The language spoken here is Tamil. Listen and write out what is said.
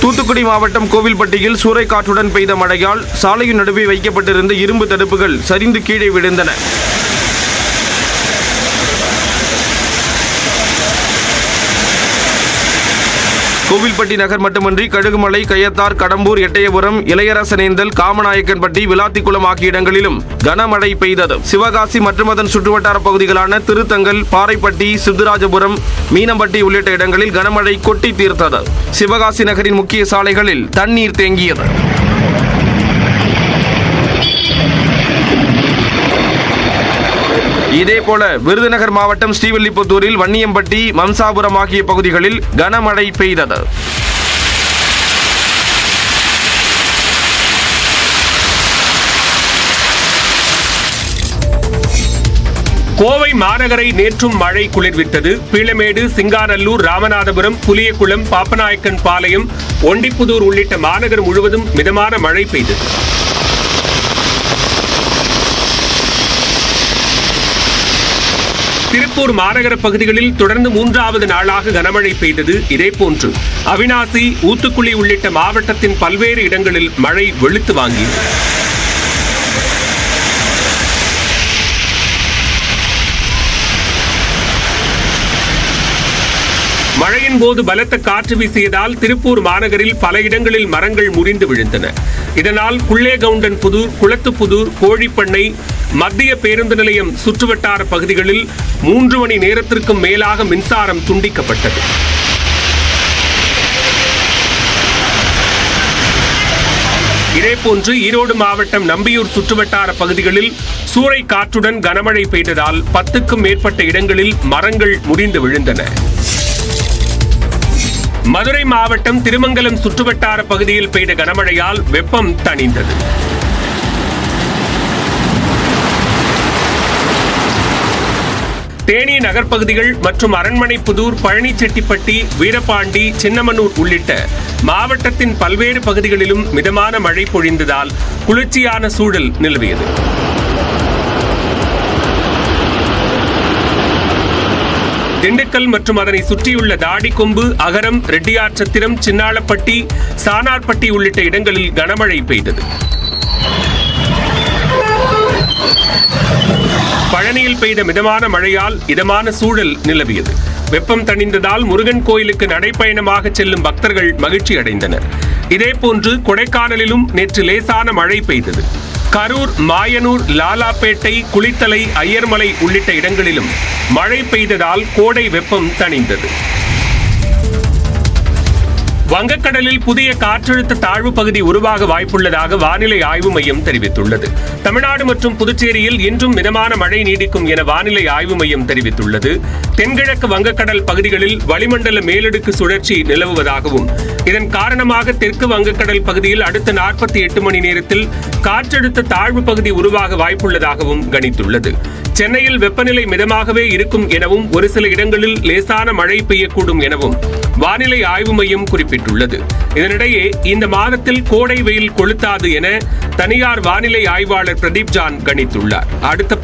தூத்துக்குடி மாவட்டம் கோவில்பட்டியில் சூறைக்காற்றுடன் பெய்த மழையால் சாலையின் நடுவே வைக்கப்பட்டிருந்த இரும்பு தடுப்புகள் சரிந்து கீழே விழுந்தன. கோவில்பட்டி நகர் மட்டுமன்றி கழுகுமலை, கயத்தார், கடம்பூர், எட்டயபுரம், இளையரசனேந்தல், காமநாயக்கன்பட்டி, விளாத்திக்குளம் ஆகிய இடங்களிலும் கனமழை பெய்தது. சிவகாசி மற்றும் அதன் சுற்றுவட்டார பகுதிகளான திருத்தங்கல், பாறைப்பட்டி, சித்துராஜபுரம், மீனம்பட்டி உள்ளிட்ட இடங்களில் கனமழை கொட்டி தீர்த்தது. சிவகாசி நகரின் முக்கிய சாலைகளில் தண்ணீர் தேங்கியது. இதேபோல விருதுநகர் மாவட்டம் ஸ்ரீவில்லிபுத்தூரில் வன்னியம்பட்டி, மம்சாபுரம் ஆகிய பகுதிகளில் கனமழை பெய்தது. கோவை மாநகரை நேற்றும் மழை குளிர்வித்தது. பீளமேடு, சிங்காநல்லூர், ராமநாதபுரம், புலியகுளம், பாப்பநாயக்கன் பாளையம், ஒண்டிப்புதூர் உள்ளிட்ட மாநகர் முழுவதும் மிதமான மழை பெய்தது. திருப்பூர் மாநகர பகுதிகளில் தொடர்ந்து 3வது நாளாக கனமழை பெய்தது. இதேபோன்று அவிநாசி, ஊத்துக்குளி உள்ளிட்ட மாவட்டத்தின் பல்வேறு இடங்களில் மழை வெளுத்து வாங்கியது. மழையின் போது பலத்த காற்று வீசியதால் திருப்பூர் மாநகரில் பல இடங்களில் மரங்கள் முறிந்து விழுந்தன. இதனால் குள்ளேகவுண்டன்புதூர், குளத்துப்புதூர், கோழிப்பண்ணை, மத்திய பேருந்து நிலையம் சுற்றுவட்டார பகுதிகளில் 3 மணி நேரத்திற்கும் மேலாக மின்சாரம் துண்டிக்கப்பட்டது. இதேபோன்று ஈரோடு மாவட்டம் நம்பியூர் சுற்றுவட்டார பகுதிகளில் சூறை காற்றுடன் கனமழை பெய்ததால் 10க்கும் மேற்பட்ட இடங்களில் மரங்கள் முறிந்து விழுந்தன. மதுரை மாவட்டம் திருமங்கலம் சுற்றுவட்டார பகுதியில் பெய்த கனமழையால் வெப்பம் தணிந்தது. தேனி நகர்ப்பகுதிகள் மற்றும் அரண்மனைப்புதூர், பழனிச்செட்டிப்பட்டி, வீரபாண்டி, சின்னமனூர் உள்ளிட்ட மாவட்டத்தின் பல்வேறு பகுதிகளிலும் மிதமான மழை பொழிந்ததால் குளிர்ச்சியான சூழல் நிலவியது. திண்டுக்கல் மற்றும் அதனை சுற்றியுள்ள தாடிக்கொம்பு, அகரம், ரெட்டியார்சத்திரம், சின்னாளப்பட்டி, சானார்பட்டி உள்ளிட்ட இடங்களில் கனமழை பெய்தது. பழனியில் பெய்த மிதமான மழையால் இதமான சூழல் நிலவியது. வெப்பம் தணிந்ததால் முருகன் கோயிலுக்கு நடைப்பயணமாக செல்லும் பக்தர்கள் மகிழ்ச்சி அடைந்தனர். இதேபோன்று கொடைக்கானலிலும் நேற்று லேசான மழை பெய்தது. கரூர், மாயனூர், லாலாப்பேட்டை, குளித்தலை, ஐயர்மலை உள்ளிட்ட இடங்களிலும் மழை பெய்ததால் கோடை வெப்பம் தணிந்தது. வங்கக்கடலில் புதிய காற்றழுத்த தாழ்வு பகுதி உருவாக வாய்ப்புள்ளதாக வானிலை ஆய்வு மையம் தெரிவித்துள்ளது. தமிழ்நாடு மற்றும் புதுச்சேரியில் இன்றும் மிதமான மழை நீடிக்கும் என வானிலை ஆய்வு மையம் தெரிவித்துள்ளது. தென்கிழக்கு வங்கக்கடல் பகுதிகளில் வளிமண்டல மேலடுக்கு சுழற்சி நிலவுவதாகவும் இதன் காரணமாக தெற்கு வங்கக்கடல் பகுதியில் அடுத்த 48 மணி நேரத்தில் காற்றழுத்த தாழ்வு பகுதி உருவாக வாய்ப்புள்ளதாகவும் கணித்துள்ளது. சென்னையில் வெப்பநிலை மிதமாகவே இருக்கும் எனவும் ஒரு சில இடங்களில் லேசான மழை பெய்யக்கூடும் எனவும் வானிலை ஆய்வு மையம் குறிப்பிட்டுள்ளது. இதனிடையே இந்த மாதத்தில் கோடை வெயில் கொளுத்தாது என தனியார் வானிலை ஆய்வாளர் பிரதீப் ஜான் கணித்துள்ளார். அடுத்த